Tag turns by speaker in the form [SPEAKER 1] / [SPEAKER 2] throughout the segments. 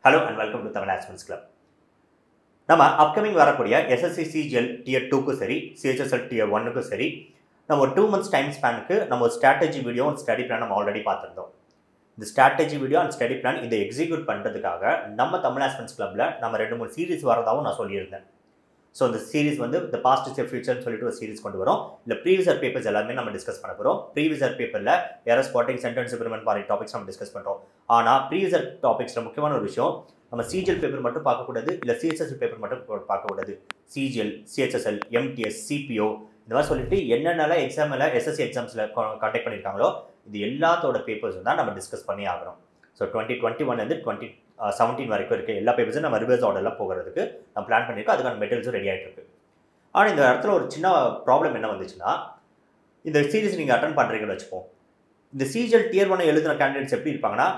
[SPEAKER 1] Hello and welcome to Tamil Aspirants Club. நம்ம upcoming வரக்கூடிய SSC CGL Tier 2க்கு சரி CHSL Tier 1க்கு சரி நம்ம ஒரு 2 months டைம் ஸ்பேனுக்கு நம்ம ஒரு strategy video and study plan நம்ம ஆல்ரெடி பார்த்துருந்தோம். இந்த strategy video and study plan இதை எக்ஸிக்யூட் பண்ணுறதுக்காக நம்ம தமிழ் ஆஸ்பிரன்ஸ் கிளப்பில் நம்ம 2-3 சீரிஸ் வரதாகவும் நான் சொல்லியிருந்தேன். ஸோ இந்த சீரிஸ் வந்து இந்த பாஸ்ட் இஸ் ஃபியூச்சர்னு சொல்லிட்டு ஒரு சீரிஸ் கொண்டு வரோம். இல்லை ப்ரீவியஸ் பேப்பர்ஸ் எல்லாமே நம்ம டிஸ்கஸ் பண்ண போகிறோம். ப்ரீவியஸ் பேப்பரில் எரர் ஸ்பாட்டிங், சென்டென்ஸ் இம்ப்ரூவ்மெண்ட் மாதிரி டாபிக்ஸ் நம்ம டிஸ்கஸ் பண்ணுறோம். ஆனால் ப்ரீவியஸ் டாபிக்ஸில் முக்கியமான ஒரு விஷயம், நம்ம சிஜிஎல் பேப்பர் மட்டும் பார்க்கக்கூடாது, இல்லை சிஎஸ்எஸ்எல் பேப்பர் மட்டும் பார்க்கக்கூடாது. சிஜிஎல், சிஹெச்எஸ்எல், எம்டிஎஸ், சிபிஓ இந்த மாதிரி சொல்லிட்டு என்னென்னலாம் எக்ஸாமில் எஸ்எஸ்சி எக்ஸாம்ஸில் கான்டாக்ட் பண்ணியிருக்காங்களோ இது எல்லாத்தோட பேப்பர்ஸும் தான் நம்ம டிஸ்கஸ் பண்ணி ஆகிறோம். ஸோ 2021 2017 வரைக்கும் இருக்குது எல்லா பேப்பர்ஸும் நம்ம ரிவர்ஸ் ஆர்டரில் போகிறதுக்கு நம்ம பிளான் பண்ணியிருக்கோம். அதுக்கான மெட்டீரியல்ஸும் ரெடி ஆகிட்டு இருக்கு. ஆனால் இந்த இடத்துல ஒரு சின்ன ப்ராப்ளம் என்ன வந்துச்சுன்னா, இந்த சீரிஸ் நீங்கள் அட்டன் பண்ணுறீங்கன்னு வச்சுப்போம். இந்த சிஜிஎல் டியர் 1 எழுதுன கேண்டிடேட்ஸ் எப்படி இருப்பாங்கன்னா,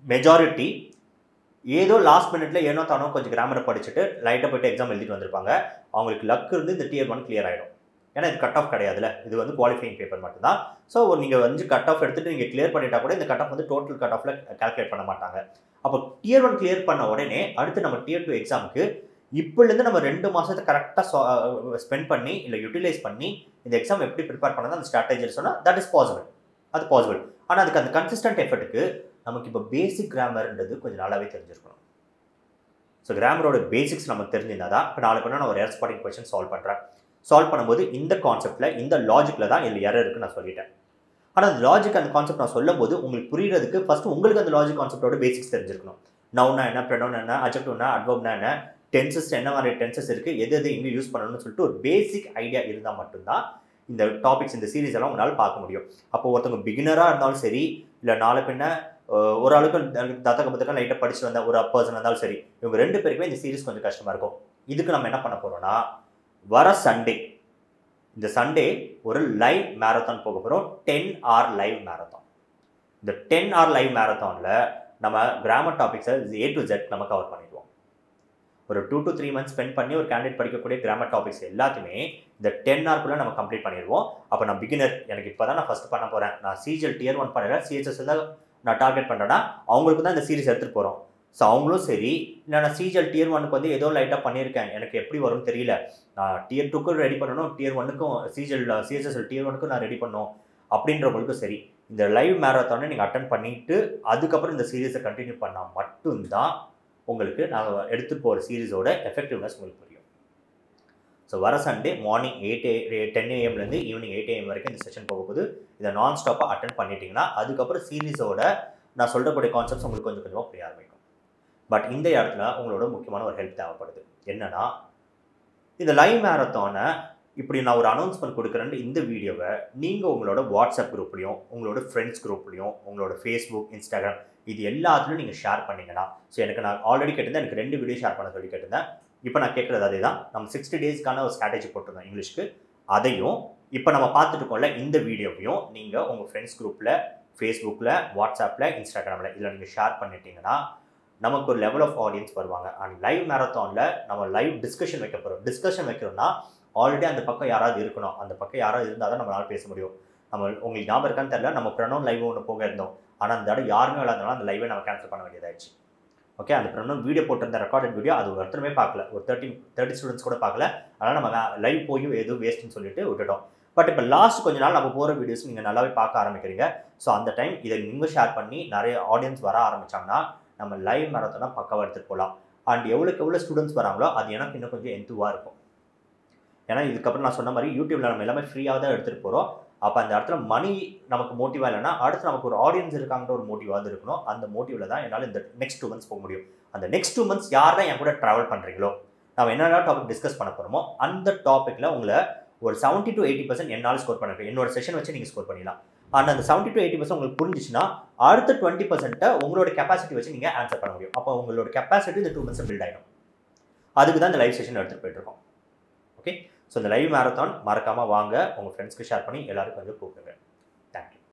[SPEAKER 1] மெஜாரிட்டி ஏதோ லாஸ்ட் மினிட்ல ஏனோ தானோ கொஞ்சம் கிராமரை படிச்சுட்டு லைட்டாக போய்ட்டு எக்ஸாம் எழுதிட்டு வந்திருப்பாங்க. அவங்களுக்கு லக் இருந்து இந்த டியர் 1 கிளியர் ஆகிடும். ஏன்னா இது கட் ஆஃப் கிடையாதுல்ல, இது வந்து குவாலிஃபைங் பேப்பர் மட்டும்தான். ஸோ நீங்கள் வந்து கட் ஆஃப் எடுத்துகிட்டு நீங்கள் கிளியர் பண்ணிட்டா கூட இந்த கட் ஆஃப் வந்து டோட்டல் கட் ஆஃபில் கால்குலேட் பண்ண மாட்டாங்க. அப்போ டியர் 1 கிளியர் பண்ண உடனே அடுத்து நம்ம டியர் 2 எக்ஸாமுக்கு இப்போலேருந்து நம்ம 2 மாதத்தை கரெக்டாக ஸ்பெண்ட் பண்ணி இல்லை யூட்டிலைஸ் பண்ணி இந்த எக்ஸாம் எப்படி ப்ரிப்பேர் பண்ணதான் அந்த ஸ்ட்ராட்டஜி சொன்னால் தட் இஸ் பாசிபிள். அது பாசிபிள். ஆனால் அதுக்கு அந்த கன்சிஸ்டன்ட் எஃபர்ட்டுக்கு நமக்கு இப்போ பேசிக் கிராமர்ன்றது கொஞ்சம் நல்லாவே தெரிஞ்சிருக்கணும். ஸோ கிராமரோட பேசிக்ஸ் நமக்கு தெரிஞ்சிருந்தா தான் இப்போ நாளைக்கு நான் ஒரு எரர் ஸ்பாட்டிங் கொஸ்டின் சால்வ் பண்ணும்போது இந்த கான்செப்டில் இந்த லாஜிக்கில் தான் இதில் எரர் இருக்குன்னு நான் சொல்லிட்டேன். ஆனால் அந்த லாஜிக் அந்த கான்செப்ட் நான் சொல்லும் போது உங்களுக்கு புரிகிறதுக்கு ஃபஸ்ட்டு உங்களுக்கு அந்த லாஜிக் கான்செப்டோட பேசிக்ஸ் தெரிஞ்சிருக்கணும். நவுனா என்ன, ப்ரொனவுன் என்ன, அட்ஜெக்டிவ்னா, அட்வர்ப்னா என்ன, டென்சஸ் என்ன மாதிரி டென்சஸ் இருக்குது, எது எங்கே யூஸ் பண்ணணும்னு சொல்லிட்டு ஒரு பேசிக் ஐடியா இருந்தால் மட்டும்தான் இந்த டாபிக்ஸ் இந்த சீரீஸ் எல்லாம் உங்களால் பார்க்க முடியும். அப்போ ஒருத்தவங்க பிகினராக இருந்தாலும் சரி, இல்லை நாளை பின்ன ஒரு ஆளுக்கு தத்தக்க பத்தக்கம் லைட்டாக படிச்சுட்டு வந்த ஒரு பர்சன் இருந்தாலும் சரி, இவங்க 2 பேருக்குமே இந்த சீரீஸ் கொஞ்சம் கஷ்டமாக இருக்கும். இதுக்கு நம்ம என்ன பண்ண போகிறோம்னா, வர சண்டே இந்த சண்டே ஒரு லைவ் மேரத்தான் போக போகிறோம். 10 hour லைவ் மேரத்தான். இந்த 10 hour லைவ் மேரத்தானில் நம்ம கிராமர் டாபிக்ஸை A to Z நம்ம கவர் பண்ணிடுவோம். ஒரு 2 to 3 months ஸ்பெண்ட் பண்ணி ஒரு கேண்டிடேட் படிக்கக்கூடிய கிராமர் டாபிக்ஸ் எல்லாத்தையுமே இந்த 10 hourக்குள்ளே நம்ம கம்ப்ளீட் பண்ணிடுவோம். அப்போ நான் பிகினர், எனக்கு இப்போ தான் நான் ஃபஸ்ட்டு பண்ண போகிறேன், நான் சிஜிஎல் டியர் 1 பண்ணுறேன், சிஹெச்எஸ்எல் தான் நான் டார்கெட் பண்ணுறேன்னா அவங்களுக்கு தான் இந்த சீரிஸ் எடுத்துகிட்டு போகிறோம். ஸோ அவங்களும் சரி, இல்லை நான் சிஜிஎல் டியர் 1க்கு வந்து ஏதோ லைட்டாக பண்ணியிருக்கேன், எனக்கு எப்படி வரும்னு தெரியல, நான் டியர் 2க்கும் ரெடி பண்ணணும், டியர் 1க்கும் சிஹெச்எஸ்எல் டியர் 1க்கும் நான் ரெடி பண்ணணும் அப்படின்றவங்களுக்கும் சரி, இந்த லைவ் மேரத்தானை நீங்கள் அட்டன் பண்ணிவிட்டு அதுக்கப்புறம் இந்த சீரீஸை கண்டினியூ பண்ணால் மட்டும்தான் உங்களுக்கு நாங்கள் எடுத்துகிட்டு போகிற சீரீஸோட எஃபெக்டிவ்னஸ் உங்களுக்கு புரியும். ஸோ வர Sunday morning 10 AM evening 8 AM வரைக்கும் இந்த செஷன் போகும்போது இதை நான் ஸ்டாப்பாக அட்டன் பண்ணிட்டீங்கன்னா அதுக்கப்புறம் சீரீஸோட நான் சொல்லக்கூடிய கான்செப்ட்ஸ் உங்களுக்கு கொஞ்சம் கொஞ்சமாக புரிய ஆரம்பிக்கும். பட் இந்த இடத்துல உங்களோட முக்கியமான ஒரு ஹெல்ப் தேவைப்படுது. என்னன்னா, இந்த லைவ் மேரத்தானை இப்படி நான் ஒரு அனௌன்ஸ்மெண்ட் கொடுக்குறேன்னு இந்த வீடியோவை நீங்கள் உங்களோட வாட்ஸ்அப் குரூப்லையும், உங்களோட ஃப்ரெண்ட்ஸ் குரூப்லையும், உங்களோட ஃபேஸ்புக், இன்ஸ்டாகிராம் இது எல்லாத்துலையும் நீங்கள் ஷேர் பண்ணிங்கன்னா, ஸோ எனக்கு நான் ஆல்ரெடி கேட்டிருந்தேன், எனக்கு 2 வீடியோ ஷேர் பண்ண சொல்லி கேட்டிருந்தேன். இப்போ நான் கேட்குறது அதே தான். நம்ம 60 டேஸ்க்கான ஒரு ஸ்ட்ராட்டஜி போட்டிருந்தோம் இங்கிலீஷ்க்கு. அதையும் இப்போ நம்ம பார்த்துட்டு இருக்கோம்ல இந்த வீடியோவையும் நீங்கள் உங்கள் ஃப்ரெண்ட்ஸ் குரூப்பில், ஃபேஸ்புக்கில், வாட்ஸ்அப்பில், இன்ஸ்டாகிராமில் இதில் நீங்கள் ஷேர் பண்ணிட்டீங்கன்னா நமக்கு ஒரு லெவல் ஆஃப் ஆடியன்ஸ் வருவாங்க. அண்ட் லைவ் மேரத்தானில் நம்ம லைவ் டிஸ்கஷன் வைக்க போகிறோம். டிஸ்கஷன் வைக்கிறோம்னா ஆல்ரெடி அந்த பக்கம் யாராவது இருக்கணும். அந்த பக்கம் யாராவது இருந்தால் தான் நம்மளால் பேச முடியும். உங்களுக்கு ஞாபகம் இருக்கான்னு தெரியல, நம்ம ப்ரொனவுன் லைவ் ஒன்று போக இருந்தோம். ஆனால் அந்த இடம் யாருமே இல்லாதனால அந்த லைவை நம்ம கேன்சல் பண்ண வேண்டியதாகிடுச்சு. ஓகே, அந்த ப்ரொனவுன் வீடியோ போட்டிருந்த ரெக்கார்டட் வீடியோ அது ஒருத்தருமே பார்க்கல, ஒரு 30 ஸ்டூடெண்ட்ஸ் கூட பார்க்கல. அதனால் நம்ம லைவ் போய் எதுவும் வேஸ்ட்டுன்னு சொல்லிட்டு விட்டுட்டோம். பட் இப்போ லாஸ்ட் கொஞ்ச நாள் நம்ம போகிற வீடியோஸ் நீங்கள் நல்லாவே பார்க்க ஆரம்பிக்கிறீங்க. ஸோ அந்த டைம் இதை நீங்கள் ஷேர் பண்ணி நிறைய ஆடியன்ஸ் வர ஆரம்பித்தாங்கன்னா நம்ம லைவ் மேரத்தானை பக்காவாக எடுத்துகிட்டு போகலாம். அண்ட் எவ்வளோ ஸ்டூடெண்ட்ஸ் வராங்களோ அது எனக்கு இன்னும் கொஞ்சம் எந்துவாக இருக்கும். ஏன்னா இதுக்கப்புறம் நான் சொன்ன மாதிரி யூடியூப்பில் நம்ம எல்லாமே ஃப்ரீயாக தான் எடுத்துகிட்டு போகிறோம். அப்போ அந்த இடத்துல மணி நமக்கு மோட்டிவாக இல்லைன்னா அடுத்து நமக்கு ஒரு ஆடியன்ஸ் இருக்காங்கிற ஒரு மோட்டிவாக இருக்கணும். அந்த மோட்டிவில் தான் என்னால் இந்த நெக்ஸ்ட் 2 months போக முடியும். அந்த நெக்ஸ்ட் 2 months யார் தான் என் கூட ட்ராவல் பண்ணுறீங்களோ, நம்ம என்னென்ன டாபிக் டிஸ்கஸ் பண்ண போகிறோமோ அந்த டாப்பிக்கில் உங்களை ஒரு 70 to 80% என்னால் ஸ்கோர் பண்ணிருக்கேன். என்னோட செஷன் வச்சு நீங்கள் ஸ்கோர் பண்ணிடலாம். ஆனால் அந்த 70 to 80% உங்களுக்கு புரிஞ்சிச்சுன்னா அடுத்த 20% உங்களோட கெப்பாசிட்டி வச்சு நீங்கள் ஆன்சர் பண்ண முடியும். அப்போ உங்களோட கெப்பாசிட்டி இந்த 2 months பில்ட் ஆகிடும். அதுக்கு தான் இந்த லைவ் செஷன் எடுத்துகிட்டு போயிட்டுருக்கோம். ஓகே, ஸோ இந்த லைவ் மேரத்தான் மறக்காமல் வாங்க, உங்கள் ஃப்ரெண்ட்ஸ்க்கு ஷேர் பண்ணி எல்லாருக்கும் கொஞ்சம் கூப்பிடுங்க.